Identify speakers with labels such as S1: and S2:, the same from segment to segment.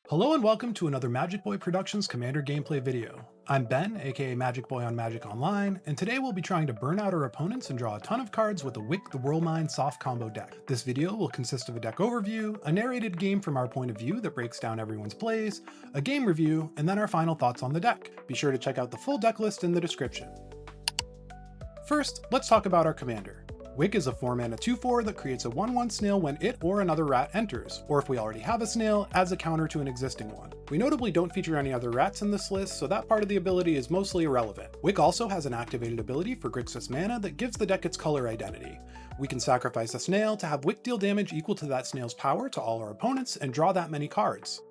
S1: Hello and welcome to another Magic Boy Productions Commander gameplay video. I'm Ben, aka Magic Boy on Magic Online, and today we'll be trying to burn out our opponents and draw a ton of cards with a Wick the Whirlmine soft combo deck. This video will consist of a deck overview, a narrated game from our point of view that breaks down everyone's plays, a game review, and then our final thoughts on the deck. Be sure to check out the full deck list in the description. First, let's talk about our commander. Wick is a 4-mana 2/4 that creates a 1/1 snail when it or another rat enters, or if we already have a snail, adds a counter to an existing one. We notably don't feature any other rats in this list, so that part of the ability is mostly irrelevant. Wick also has an activated ability for Grixis mana that gives the deck its color identity. We can sacrifice a snail to have Wick deal damage equal to that snail's power to all our opponents and draw that many cards.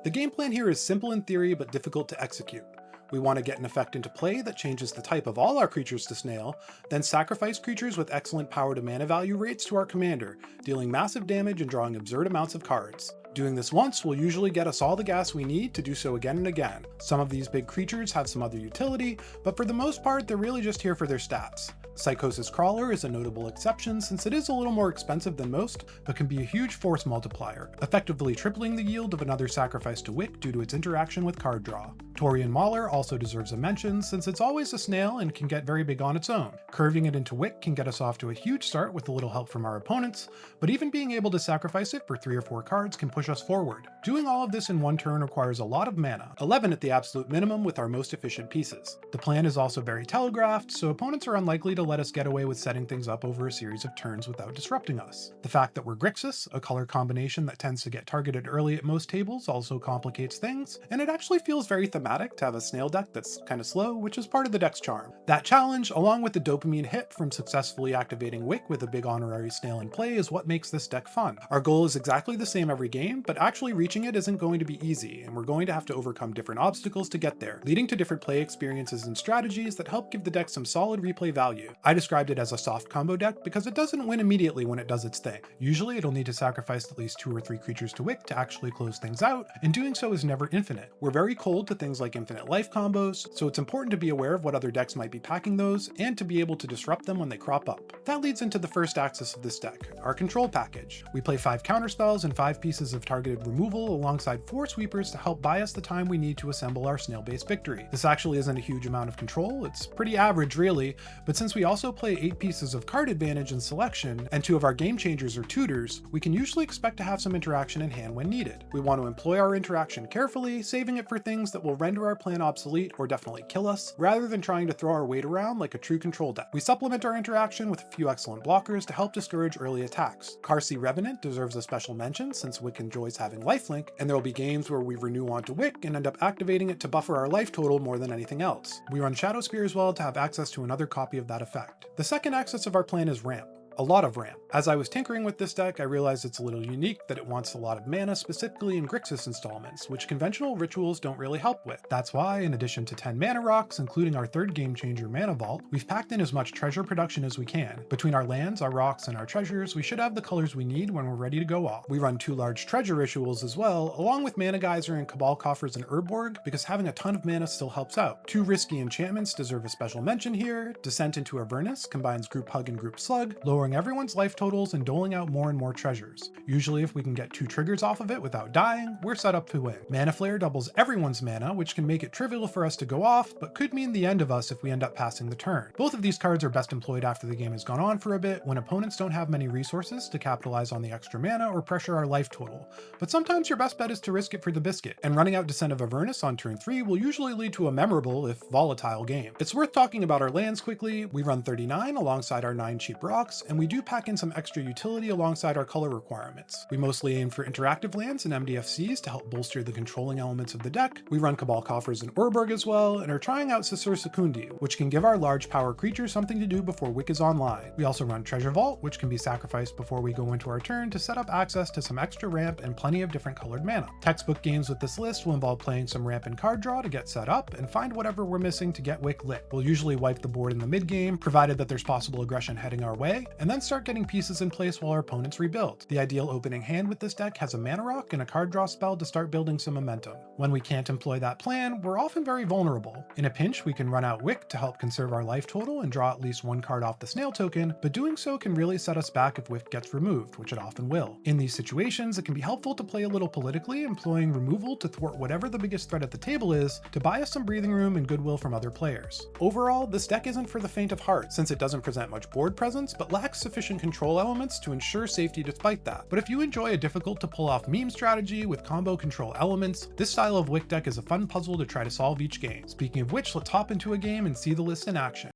S1: The game plan here is simple in theory but difficult to execute. We want to get an effect into play that changes the type of all our creatures to snail, then sacrifice creatures with excellent power to mana value rates to our commander, dealing massive damage and drawing absurd amounts of cards. Doing this once will usually get us all the gas we need to do so again and again. Some of these big creatures have some other utility, but for the most part they're really just here for their stats. Psychosis Crawler is a notable exception since it is a little more expensive than most, but can be a huge force multiplier, effectively tripling the yield of another sacrifice to Wick due to its interaction with card draw. Torian Mauler also deserves a mention since it's always a snail and can get very big on its own. Curving it into Wick can get us off to a huge start with a little help from our opponents, but even being able to sacrifice it for 3 or 4 cards can push us forward. Doing all of this in one turn requires a lot of mana, 11 at the absolute minimum with our most efficient pieces. The plan is also very telegraphed, so opponents are unlikely to let us get away with setting things up over a series of turns without disrupting us. The fact that we're Grixis, a color combination that tends to get targeted early at most tables, also complicates things, and it actually feels very thematic to have a snail deck that's kinda slow, which is part of the deck's charm. That challenge, along with the dopamine hit from successfully activating Wick with a big honorary snail in play, is what makes this deck fun. Our goal is exactly the same every game, but actually reaching it isn't going to be easy, and we're going to have to overcome different obstacles to get there, leading to different play experiences and strategies that help give the deck some solid replay value. I described it as a soft combo deck because it doesn't win immediately when it does its thing. Usually it'll need to sacrifice at least 2 or 3 creatures to Wick to actually close things out, and doing so is never infinite. We're very cold to things like infinite life combos, so it's important to be aware of what other decks might be packing those, and to be able to disrupt them when they crop up. That leads into the first axis of this deck, our control package. We play 5 counterspells and 5 pieces of targeted removal alongside 4 sweepers to help buy us the time we need to assemble our snail-based victory. This actually isn't a huge amount of control, it's pretty average really, but since we also play 8 pieces of card advantage and selection, and 2 of our game changers are tutors, we can usually expect to have some interaction in hand when needed. We want to employ our interaction carefully, saving it for things that will render our plan obsolete or definitely kill us, rather than trying to throw our weight around like a true control deck. We supplement our interaction with a few excellent blockers to help discourage early attacks. Carsey Revenant deserves a special mention since Wick enjoys having lifelink, and there will be games where we renew onto Wick and end up activating it to buffer our life total more than anything else. We run Shadow Spear as well to have access to another copy of that effect. The second axis of our plan is ramp. A lot of ramp. As I was tinkering with this deck, I realized it's a little unique that it wants a lot of mana, specifically in Grixis installments, which conventional rituals don't really help with. That's why, in addition to 10 mana rocks, including our third game changer Mana Vault, we've packed in as much treasure production as we can. Between our lands, our rocks, and our treasures, we should have the colors we need when we're ready to go off. We run 2 large treasure rituals as well, along with Mana Geyser and Cabal Coffers and Urborg, because having a ton of mana still helps out. 2 risky enchantments deserve a special mention here. Descent into Avernus combines Group Hug and Group Slug, lowering everyone's life totals and doling out more and more treasures. Usually if we can get 2 triggers off of it without dying, we're set up to win. Mana Flare doubles everyone's mana, which can make it trivial for us to go off, but could mean the end of us if we end up passing the turn. Both of these cards are best employed after the game has gone on for a bit, when opponents don't have many resources to capitalize on the extra mana or pressure our life total. But sometimes your best bet is to risk it for the biscuit, and running out Descent of Avernus on turn 3 will usually lead to a memorable, if volatile, game. It's worth talking about our lands quickly. We run 39 alongside our 9 cheap rocks, and we do pack in some extra utility alongside our color requirements. We mostly aim for interactive lands and MDFCs to help bolster the controlling elements of the deck. We run Cabal Coffers and Urborg as well, and are trying out Sisur Secundi, which can give our large power creatures something to do before Wick is online. We also run Treasure Vault, which can be sacrificed before we go into our turn to set up access to some extra ramp and plenty of different colored mana. Textbook games with this list will involve playing some ramp and card draw to get set up, and find whatever we're missing to get Wick lit. We'll usually wipe the board in the mid game, provided that there's possible aggression heading our way, and then start getting pieces in place while our opponents rebuild. The ideal opening hand with this deck has a mana rock and a card draw spell to start building some momentum. When we can't employ that plan, we're often very vulnerable. In a pinch, we can run out Wick to help conserve our life total and draw at least one card off the Snail token, but doing so can really set us back if Wick gets removed, which it often will. In these situations, it can be helpful to play a little politically, employing removal to thwart whatever the biggest threat at the table is, to buy us some breathing room and goodwill from other players. Overall, this deck isn't for the faint of heart, since it doesn't present much board presence, but lacks sufficient control elements to ensure safety despite that. But if you enjoy a difficult to pull off meme strategy with combo control elements, this style of Wick deck is a fun puzzle to try to solve each game. Speaking of which, let's hop into a game and see the list in action.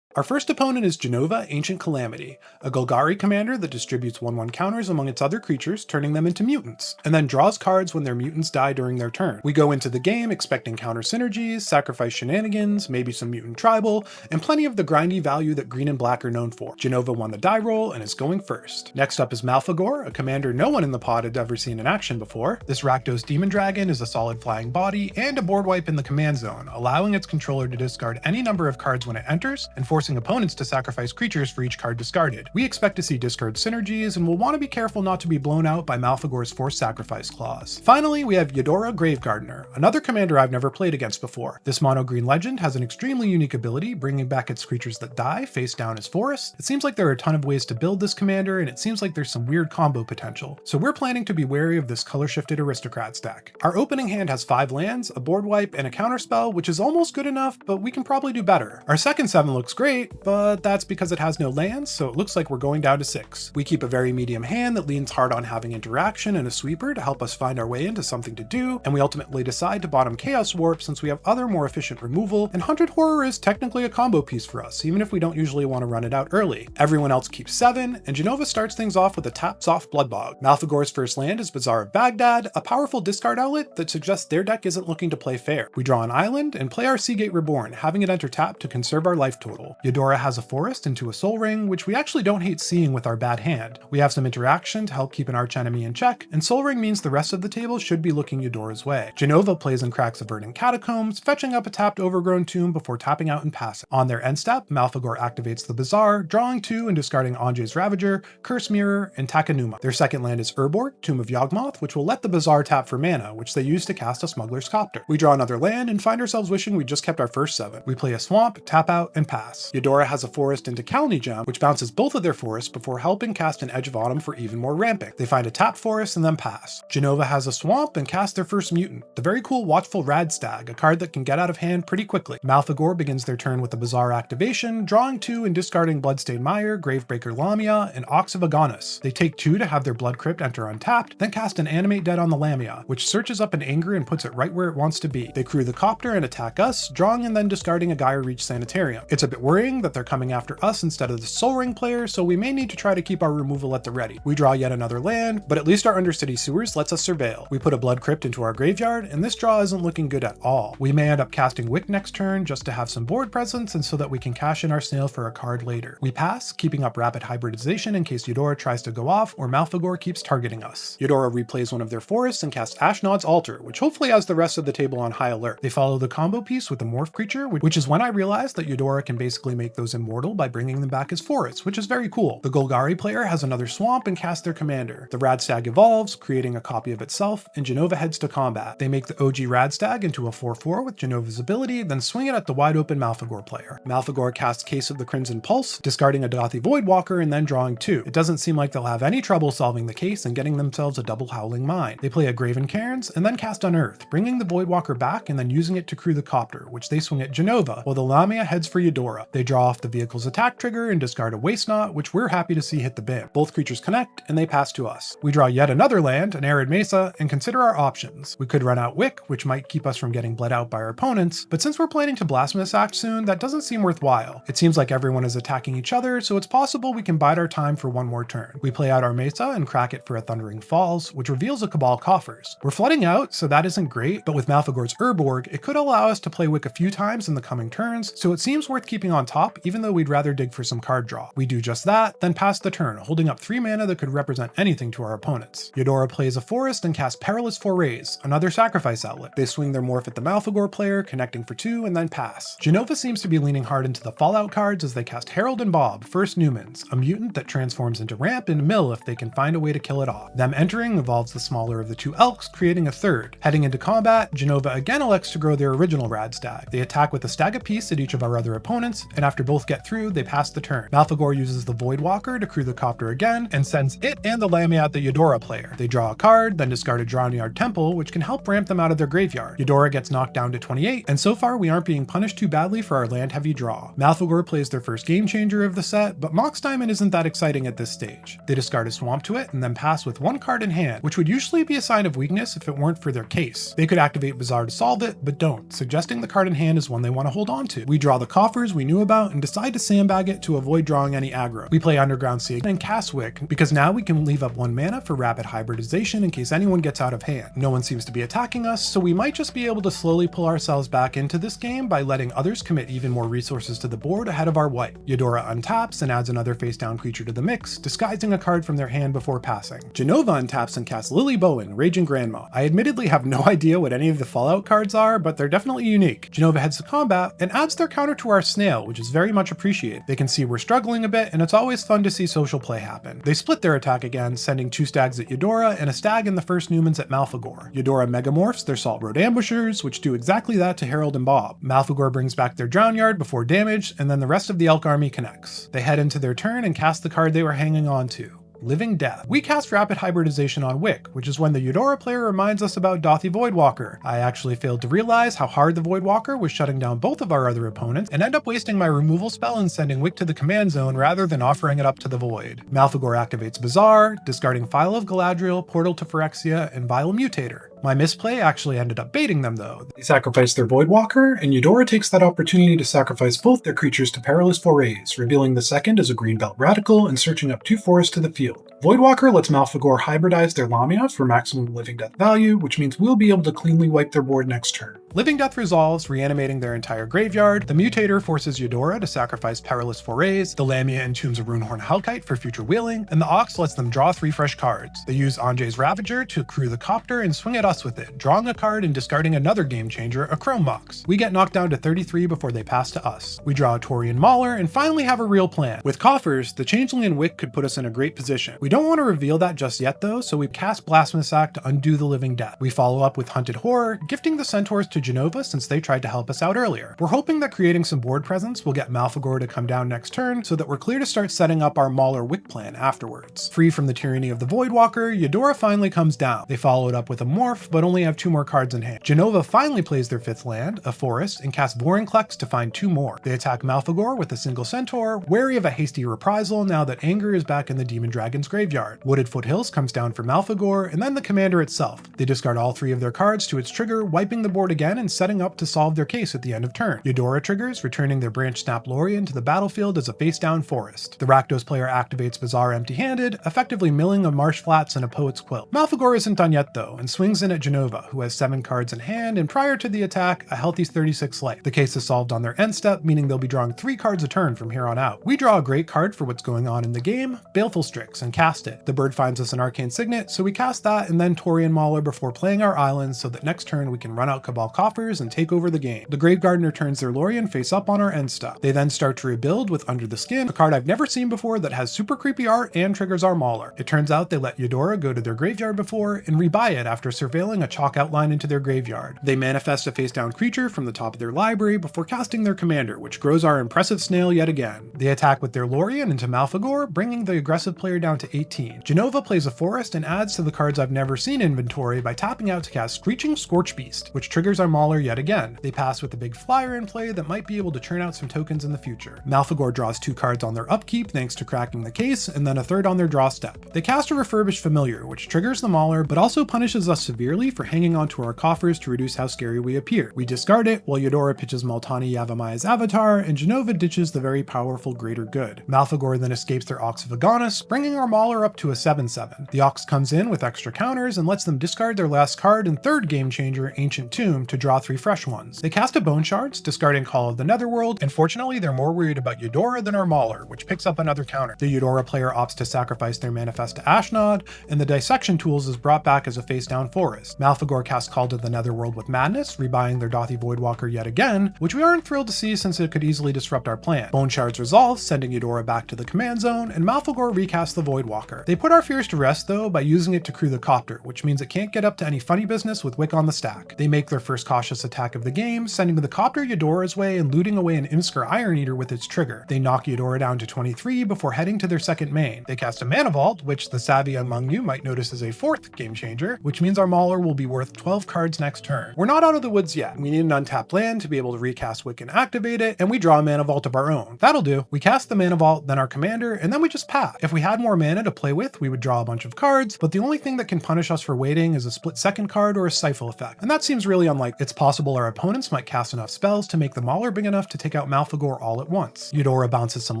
S1: Our first opponent is Jenova, Ancient Calamity, a Golgari commander that distributes 1/1 counters among its other creatures, turning them into mutants, and then draws cards when their mutants die during their turn. We go into the game expecting counter synergies, sacrifice shenanigans, maybe some mutant tribal, and plenty of the grindy value that green and black are known for. Jenova won the die roll and is going first. Next up is Malfagor, a commander no one in the pod had ever seen in action before. This Rakdos Demon Dragon is a solid flying body and a board wipe in the command zone, allowing its controller to discard any number of cards when it enters, and forcing opponents to sacrifice creatures for each card discarded. We expect to see discard synergies, and we'll want to be careful not to be blown out by Malfagor's forced sacrifice clause. Finally, we have Eudora Gravegardener, another commander I've never played against before. This mono green legend has an extremely unique ability, bringing back its creatures that die face down as forests. It seems like there are a ton of ways to build this commander, and it seems like there's some weird combo potential, so we're planning to be wary of this color-shifted Aristocrats deck. Our opening hand has 5 lands, a board wipe, and a counterspell, which is almost good enough, but we can probably do better. Our second 7 looks great, but that's because it has no lands, so it looks like we're going down to 6. We keep a very medium hand that leans hard on having interaction and a sweeper to help us find our way into something to do, and we ultimately decide to bottom Chaos Warp since we have other more efficient removal, and Hunted Horror is technically a combo piece for us, even if we don't usually want to run it out early. Everyone else keeps 7, and Jenova starts things off with a tap soft Bloodbog. Malfagor's first land is Bazaar of Baghdad, a powerful discard outlet that suggests their deck isn't looking to play fair. We draw an island and play our Seagate Reborn, having it enter tap to conserve our life total. Eudora has a forest into a Soul Ring, which we actually don't hate seeing with our bad hand. We have some interaction to help keep an archenemy in check, and Soul Ring means the rest of the table should be looking Eudora's way. Jenova plays and cracks a Verdant Catacombs, fetching up a tapped Overgrown Tomb before tapping out and passing. On their end step, Malfagor activates the Bazaar, drawing 2 and discarding Anje's Ravager, Curse Mirror, and Takenuma. Their second land is Urborg, Tomb of Yawgmoth, which will let the Bazaar tap for mana, which they use to cast a Smuggler's Copter. We draw another land and find ourselves wishing we just kept our first 7. We play a Swamp, tap out, and pass. Eudora has a forest into Kalni Gem, which bounces both of their forests before helping cast an Edge of Autumn for even more ramping. They find a tapped forest and then pass. Jenova has a swamp and casts their first mutant, the very cool Watchful Radstag, a card that can get out of hand pretty quickly. Malfagor begins their turn with a Bazaar activation, drawing 2 and discarding Bloodstained Mire, Gravebreaker Lamia, and Ox of Agonis. They take 2 to have their Blood Crypt enter untapped, then cast an Animate Dead on the Lamia, which searches up in anger and puts it right where it wants to be. They crew the Copter and attack us, drawing and then discarding a Gaia Reach Sanitarium. It's a bit worrying that they're coming after us instead of the Soul Ring player, so we may need to try to keep our removal at the ready. We draw yet another land, but at least our Undercity Sewers lets us surveil. We put a Blood Crypt into our graveyard, and this draw isn't looking good at all. We may end up casting Wick next turn just to have some board presence and so that we can cash in our Snail for a card later. We pass, keeping up rapid hybridization in case Eudora tries to go off or Malfagor keeps targeting us. Eudora replays one of their forests and casts Ashnod's Altar, which hopefully has the rest of the table on high alert. They follow the combo piece with the Morph creature, which is when I realized that Eudora can basically make those immortal by bringing them back as forests, which is very cool. The Golgari player has another swamp and casts their commander. The Radstag evolves, creating a copy of itself, and Jenova heads to combat. They make the OG Radstag into a 4/4 with Genova's ability, then swing it at the wide open Malfagor player. Malfagor casts Case of the Crimson Pulse, discarding a Dothi Voidwalker and then drawing 2. It doesn't seem like they'll have any trouble solving the case and getting themselves a double Howling Mine. They play a Graven Cairns and then cast Unearth, bringing the Voidwalker back and then using it to crew the Copter, which they swing at Jenova, while the Lamia heads for Eudora. They draw off the vehicle's attack trigger and discard a Waste Knot, which we're happy to see hit the bin. Both creatures connect and they pass to us. We draw yet another land, an Arid Mesa, and consider our options. We could run out Wick, which might keep us from getting bled out by our opponents, but since we're planning to Blasphemous Act soon, that doesn't seem worthwhile. It seems like everyone is attacking each other, so it's possible we can bide our time for one more turn. We play out our Mesa and crack it for a Thundering Falls, which reveals a Cabal Coffers. We're flooding out, so that isn't great, but with Malfagor's Urborg, it could allow us to play Wick a few times in the coming turns, so it seems worth keeping on on top even though we'd rather dig for some card draw. We do just that, then pass the turn, holding up 3 mana that could represent anything to our opponents. Eudora plays a forest and casts Perilous Forays, another sacrifice outlet. They swing their morph at the Malfegor player, connecting for 2 and then pass. Jenova seems to be leaning hard into the Fallout cards as they cast Herald and Bob, first Newmans, a mutant that transforms into ramp and mill if they can find a way to kill it off. Them entering evolves the smaller of the 2 elks, creating a third. Heading into combat, Jenova again elects to grow their original Rad Stag. They attack with a stag apiece at each of our other opponents, and after both get through, they pass the turn. Malfegor uses the Voidwalker to crew the Copter again, and sends it and the Lamia at the Eudora player. They draw a card, then discard a Drownyard Temple, which can help ramp them out of their graveyard. Eudora gets knocked down to 28, and so far we aren't being punished too badly for our land-heavy draw. Malfegor plays their first game changer of the set, but Mox Diamond isn't that exciting at this stage. They discard a Swamp to it, and then pass with 1 card in hand, which would usually be a sign of weakness if it weren't for their case. They could activate Bazaar to solve it, but don't, suggesting the card in hand is one they want to hold on to. We draw the coffers we knew about and decide to sandbag it to avoid drawing any aggro. We play Underground Sea and cast Wick, because now we can leave up 1 mana for rapid hybridization in case anyone gets out of hand. No one seems to be attacking us, so we might just be able to slowly pull ourselves back into this game by letting others commit even more resources to the board ahead of our wipe. Eudora untaps and adds another face-down creature to the mix, disguising a card from their hand before passing. Jenova untaps and casts Lily Bowen, Raging Grandma. I admittedly have no idea what any of the Fallout cards are, but they're definitely unique. Jenova heads to combat and adds their counter to our Snail, which is very much appreciated. They can see we're struggling a bit, and it's always fun to see social play happen. They split their attack again, sending 2 stags at Eudora and a stag in the first Newmans at Malfegor. Eudora megamorphs their Salt Road Ambushers, which do exactly that to Herald and Bob. Malfegor brings back their Drownyard before damage, and then the rest of the Elk army connects. They head into their turn and cast the card they were hanging on to. Living Death. We cast Rapid Hybridization on Wick, which is when the Eudora player reminds us about Dothy Voidwalker. I actually failed to realize how hard the Voidwalker was shutting down both of our other opponents, and end up wasting my removal spell and sending Wick to the command zone rather than offering it up to the Void. Malfegor activates Bazaar, discarding Phial of Galadriel, Portal to Phyrexia, and Vile Mutator. My misplay actually ended up baiting them though. They sacrifice their Voidwalker, and Eudora takes that opportunity to sacrifice both their creatures to Perilous Forays, revealing the second as a Greenbelt Radical and searching up 2 forests to the field. Voidwalker lets Malfegor hybridize their Lamia for maximum Living Death value, which means we'll be able to cleanly wipe their board next turn. Living Death resolves, reanimating their entire graveyard. The Mutator forces Eudora to sacrifice Perilous Forays, the Lamia entombs a Runehorn Hellkite for future wheeling, and the Ox lets them draw 3 fresh cards. They use Anjay's Ravager to crew the Copter and swing at us with it, drawing a card and discarding another game changer, a Chrome Mox. We get knocked down to 33 before they pass to us. We draw a Taurian Mauler and finally have a real plan. With coffers, the Changeling and Wick could put us in a great position. We don't want to reveal that just yet though, so we cast Blasphemous Act to undo the Living Death. We follow up with Hunted Horror, gifting the Centaurs to Jenova since they tried to help us out earlier. We're hoping that creating some board presence will get Malfegor to come down next turn so that we're clear to start setting up our Mauler Wick plan afterwards. Free from the tyranny of the Voidwalker, Eudora finally comes down. They follow it up with a Morph, but only have 2 more cards in hand. Jenova finally plays their 5th land, a forest, and casts Vorinclex to find 2 more. They attack Malfegor with a single Centaur, wary of a hasty reprisal now that anger is back in the Demon Dragon's graveyard. Wooded Foothills comes down for Malfegor, and then the commander itself. They discard all 3 of their cards to its trigger, wiping the board again and setting up to solve their case at the end of turn. Eudora triggers, returning their Branch Snap Lorien to the battlefield as a face-down forest. The Rakdos player activates Bazaar empty-handed, effectively milling a Marsh Flats and a Poet's Quilt. Malfegor isn't done yet though, and swings in at Jenova, who has 7 cards in hand, and prior to the attack, a healthy 36 life. The case is solved on their end step, meaning they'll be drawing 3 cards a turn from here on out. We draw a great card for what's going on in the game, Baleful Strix, and cast it. The bird finds us an Arcane Signet, so we cast that and then Taurian Mauler before playing our islands so that next turn we can run out Cabal Coffers and take over the game. The Grave Gardener turns their Lorien face up on our end step. They then start to rebuild with Under the Skin, a card I've never seen before that has super creepy art and triggers our Mauler. It turns out they let Eudora go to their graveyard before and rebuy it after surveilling a chalk outline into their graveyard. They manifest a face-down creature from the top of their library before casting their commander, which grows our impressive Snail yet again. They attack with their Lorien into Malfegor, bringing the aggressive player down to 18. Jenova plays a forest and adds to the cards I've never seen inventory by tapping out to cast Screeching Scorchbeast, which triggers our Mauler yet again. They pass with a big flyer in play that might be able to churn out some tokens in the future. Malfegor draws 2 cards on their upkeep thanks to cracking the case, and then a 3rd on their draw step. They cast a Refurbished Familiar, which triggers the Mauler, but also punishes us severely for hanging onto our coffers to reduce how scary we appear. We discard it, while Eudora pitches Multani Yavamaya's Avatar, and Jenova ditches the very powerful Greater Good. Malfegor then escapes their Ox of Agonis, bringing our Mauler up to a 7/7. The Ox comes in with extra counters and lets them discard their last card and 3rd game changer, Ancient Tomb, to draw 3 fresh ones. They cast a Bone Shards, discarding Call of the Netherworld, and fortunately they're more worried about Eudora than our Mauler, which picks up another counter. The Eudora player opts to sacrifice their Manifest to Ashnod, and the Dissection Tools is brought back as a face-down forest. Malphegor casts Call to the Netherworld with Madness, rebuying their Dothy Voidwalker yet again, which we aren't thrilled to see since it could easily disrupt our plan. Bone Shards resolve, sending Eudora back to the command zone, and Malphegor recasts the Voidwalker. They put our fears to rest though by using it to crew the Copter, which means it can't get up to any funny business with Wick on the stack. They make their first cautious attack of the game, sending the Copter Eudora's way and looting away an Imskar Iron Eater with its trigger. They knock Eudora down to 23 before heading to their second main. They cast a Mana Vault, which the savvy among you might notice is a 4th game changer, which means our Mauler will be worth 12 cards next turn. We're not out of the woods yet. We need an untapped land to be able to recast Wick and activate it, and we draw a Mana Vault of our own. That'll do. We cast the Mana Vault, then our commander, and then we just pass. If we had more mana to play with, we would draw a bunch of cards, but the only thing that can punish us for waiting is a split second card or a Stifle effect, and that seems really unlikely. It's possible our opponents might cast enough spells to make the Mauler big enough to take out Malphegor all at once. Eudora bounces some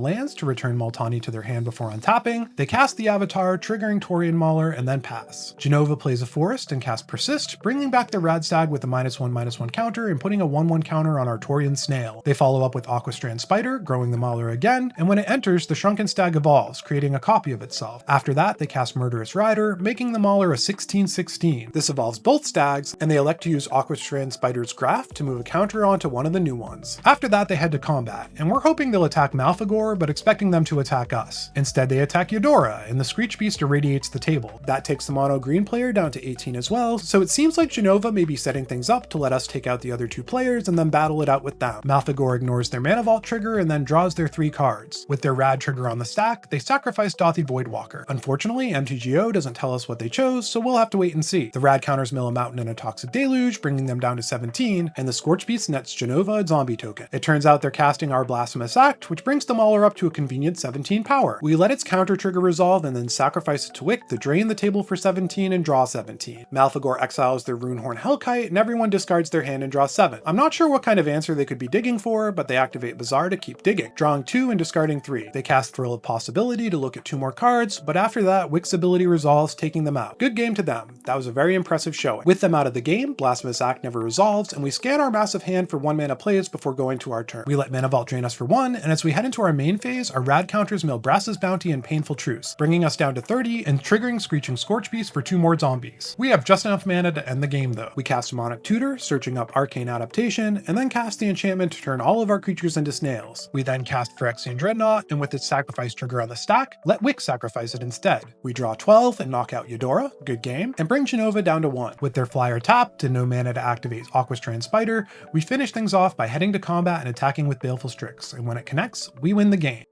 S1: lands to return Multani to their hand before untapping. They cast the Avatar, triggering Taurian Mauler, and then pass. Genova plays a forest and casts Persist, bringing back the Radstag with a -1/-1 counter and putting a 1/1 counter on our Taurian Snail. They follow up with Aquastrand Spider, growing the Mauler again, and when it enters, the Shrunken Stag evolves, creating a copy of itself. After that, they cast Murderous Rider, making the Mauler a 16/16. This evolves both stags, and they elect to use Aquastrand Spider's Graph to move a counter onto one of the new ones. After that, they head to combat, and we're hoping they'll attack Malphegor, but expecting them to attack us. Instead, they attack Eudora, and the Screech Beast irradiates the table. That takes the mono green player down to 18 as well, so it seems like Genova may be setting things up to let us take out the other 2 players and then battle it out with them. Malphegor ignores their Mana Vault trigger and then draws their 3 cards. With their Rad trigger on the stack, they sacrifice Dothy Voidwalker. Unfortunately, MTGO doesn't tell us what they chose, so we'll have to wait and see. The Rad counters mill a Mountain and a Toxic Deluge, bringing them down to 17, and the Scorch Beast nets Genova a zombie token. It turns out they're casting our Blasphemous Act, which brings the Mauler up to a convenient 17 power. We let its counter trigger resolve and then sacrifice it to Wick to drain the table for 17 and draw 17. Malphegor exiles their Runehorn Hellkite, and everyone discards their hand and draws 7. I'm not sure what kind of answer they could be digging for, but they activate Bazaar to keep digging, drawing 2 and discarding 3. They cast Thrill of Possibility to look at 2 more cards, but after that, Wick's ability resolves, taking them out. Good game to them. That was a very impressive showing. With them out of the game, Blasphemous Act never resolves, and we scan our massive hand for 1 mana plays before going to our turn. We let Mana Vault drain us for 1, and as we head into our main phase, our Rad counters mill Brass's Bounty and Painful Truce, bringing us down to 30 and triggering Screeching Scorch Beast for 2 more zombies. We have just enough mana to end the game though. We cast Demonic Tutor, searching up Arcane Adaptation, and then cast the enchantment to turn all of our creatures into snails. We then cast Phyrexian Dreadnought, and with its sacrifice trigger on the stack, let Wick sacrifice it instead. We draw 12 and knock out Eudora, good game, and bring Genova down to 1. With their flyer tapped and no mana to activate Aquastrand Spider, we finish things off by heading to combat and attacking with Baleful Strix, and when it connects, we win the game.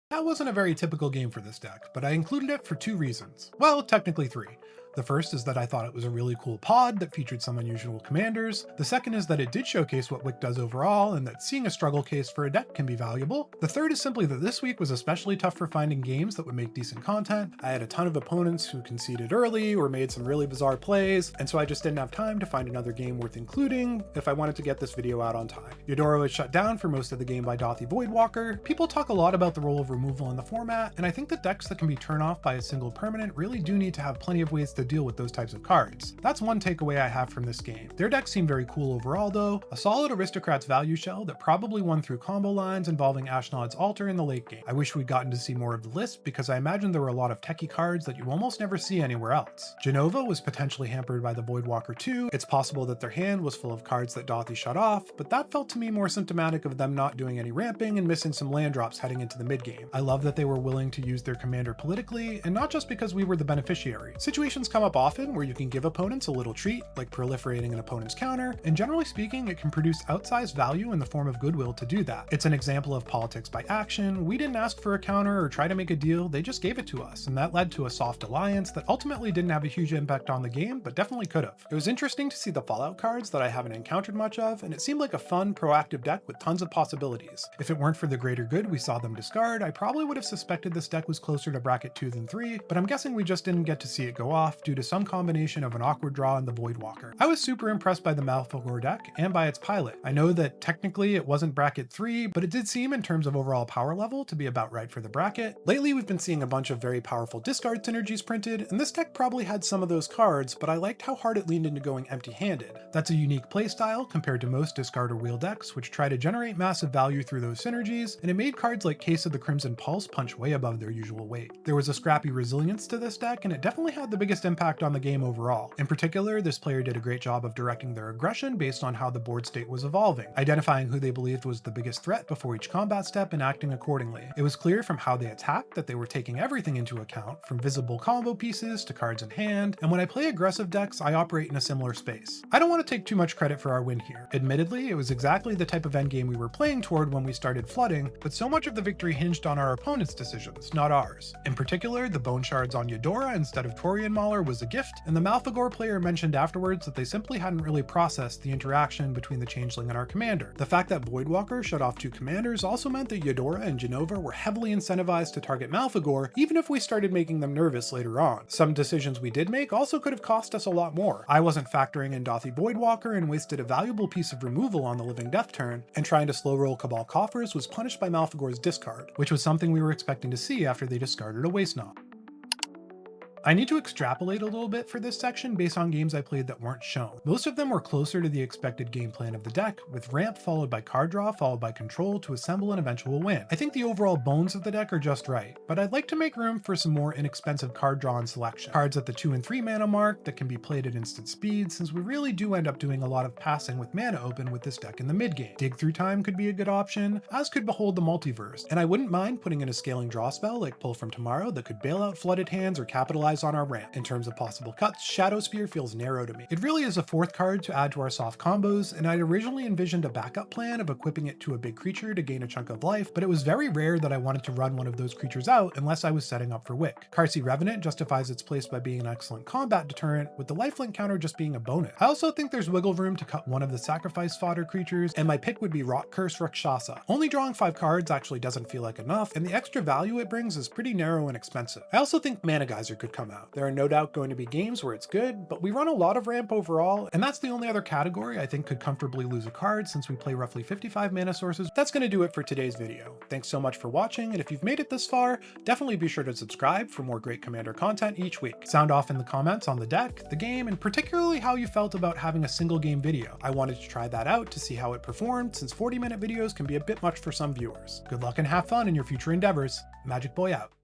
S1: That wasn't a very typical game for this deck, but I included it for 2 reasons. Well, technically 3. The first is that I thought it was a really cool pod that featured some unusual commanders. The second is that it did showcase what Wick does overall, and that seeing a struggle case for a deck can be valuable. The third is simply that this week was especially tough for finding games that would make decent content. I had a ton of opponents who conceded early or made some really bizarre plays, and so I just didn't have time to find another game worth including if I wanted to get this video out on time. Eudora was shut down for most of the game by Dothy Voidwalker. People talk a lot about the role of removal in the format, and I think that decks that can be turned off by a single permanent really do need to have plenty of ways to deal with those types of cards. That's one takeaway I have from this game. Their decks seem very cool overall though, a solid Aristocrats value shell that probably won through combo lines involving Ashnod's Altar in the late game. I wish we'd gotten to see more of the list because I imagine there were a lot of techie cards that you almost never see anywhere else. Genova was potentially hampered by the Voidwalker too. It's possible that their hand was full of cards that Dothy shut off, but that felt to me more symptomatic of them not doing any ramping and missing some land drops heading into the mid game. I love that they were willing to use their commander politically, and not just because we were the beneficiary. Situations come up often where you can give opponents a little treat, like proliferating an opponent's counter, and generally speaking, it can produce outsized value in the form of goodwill to do that. It's an example of politics by action. We didn't ask for a counter or try to make a deal, they just gave it to us, and that led to a soft alliance that ultimately didn't have a huge impact on the game, but definitely could have. It was interesting to see the Fallout cards that I haven't encountered much of, and it seemed like a fun, proactive deck with tons of possibilities. If it weren't for the greater good we saw them discard, I probably would have suspected this deck was closer to bracket 2 than 3, but I'm guessing we just didn't get to see it go off due to some combination of an awkward draw and the Voidwalker. I was super impressed by the Malfegor deck and by its pilot. I know that technically it wasn't bracket 3, but it did seem in terms of overall power level to be about right for the bracket. Lately we've been seeing a bunch of very powerful discard synergies printed, and this deck probably had some of those cards, but I liked how hard it leaned into going empty-handed. That's a unique playstyle compared to most discard or wheel decks, which try to generate massive value through those synergies, and it made cards like Case of the Crimson Pulse punch way above their usual weight. There was a scrappy resilience to this deck, and it definitely had the biggest impact on the game overall. In particular, this player did a great job of directing their aggression based on how the board state was evolving, identifying who they believed was the biggest threat before each combat step and acting accordingly. It was clear from how they attacked that they were taking everything into account, from visible combo pieces to cards in hand, and when I play aggressive decks, I operate in a similar space. I don't want to take too much credit for our win here. Admittedly, it was exactly the type of endgame we were playing toward when we started flooding, but so much of the victory hinged on our opponent's decisions, not ours. In particular, the bone shards on Eudora instead of Torian Mauler was a gift, and the Malfegor player mentioned afterwards that they simply hadn't really processed the interaction between the changeling and our commander. The fact that Voidwalker shut off 2 commanders also meant that Eudora and Genova were heavily incentivized to target Malfegor, even if we started making them nervous later on. Some decisions we did make also could have cost us a lot more. I wasn't factoring in Dothy Voidwalker and wasted a valuable piece of removal on the Living Death turn, and trying to slow roll Cabal Coffers was punished by Malfegor's discard, which was something we were expecting to see after they discarded a Waste Knob. I need to extrapolate a little bit for this section based on games I played that weren't shown. Most of them were closer to the expected game plan of the deck, with ramp followed by card draw followed by control to assemble an eventual win. I think the overall bones of the deck are just right, but I'd like to make room for some more inexpensive card draw and selection. Cards at the 2 and 3 mana mark that can be played at instant speed, since we really do end up doing a lot of passing with mana open with this deck in the mid game. Dig Through Time could be a good option, as could Behold the Multiverse, and I wouldn't mind putting in a scaling draw spell like Pull from Tomorrow that could bail out flooded hands or capitalize on our ramp. In terms of possible cuts, Shadow Spear feels narrow to me. It really is a 4th card to add to our soft combos, and I'd originally envisioned a backup plan of equipping it to a big creature to gain a chunk of life, but it was very rare that I wanted to run one of those creatures out unless I was setting up for Wick. Carsey Revenant justifies its place by being an excellent combat deterrent, with the lifelink counter just being a bonus. I also think there's wiggle room to cut one of the sacrifice fodder creatures, and my pick would be Rot Curse Rakshasa. Only drawing 5 cards actually doesn't feel like enough, and the extra value it brings is pretty narrow and expensive. I also think Mana Geyser could come out. There are no doubt going to be games where it's good, but we run a lot of ramp overall, and that's the only other category I think could comfortably lose a card since we play roughly 55 mana sources. That's going to do it for today's video. Thanks so much for watching, and if you've made it this far, definitely be sure to subscribe for more great Commander content each week. Sound off in the comments on the deck, the game, and particularly how you felt about having a single game video. I wanted to try that out to see how it performed, since 40-minute videos can be a bit much for some viewers. Good luck and have fun in your future endeavors. Magic Boy out.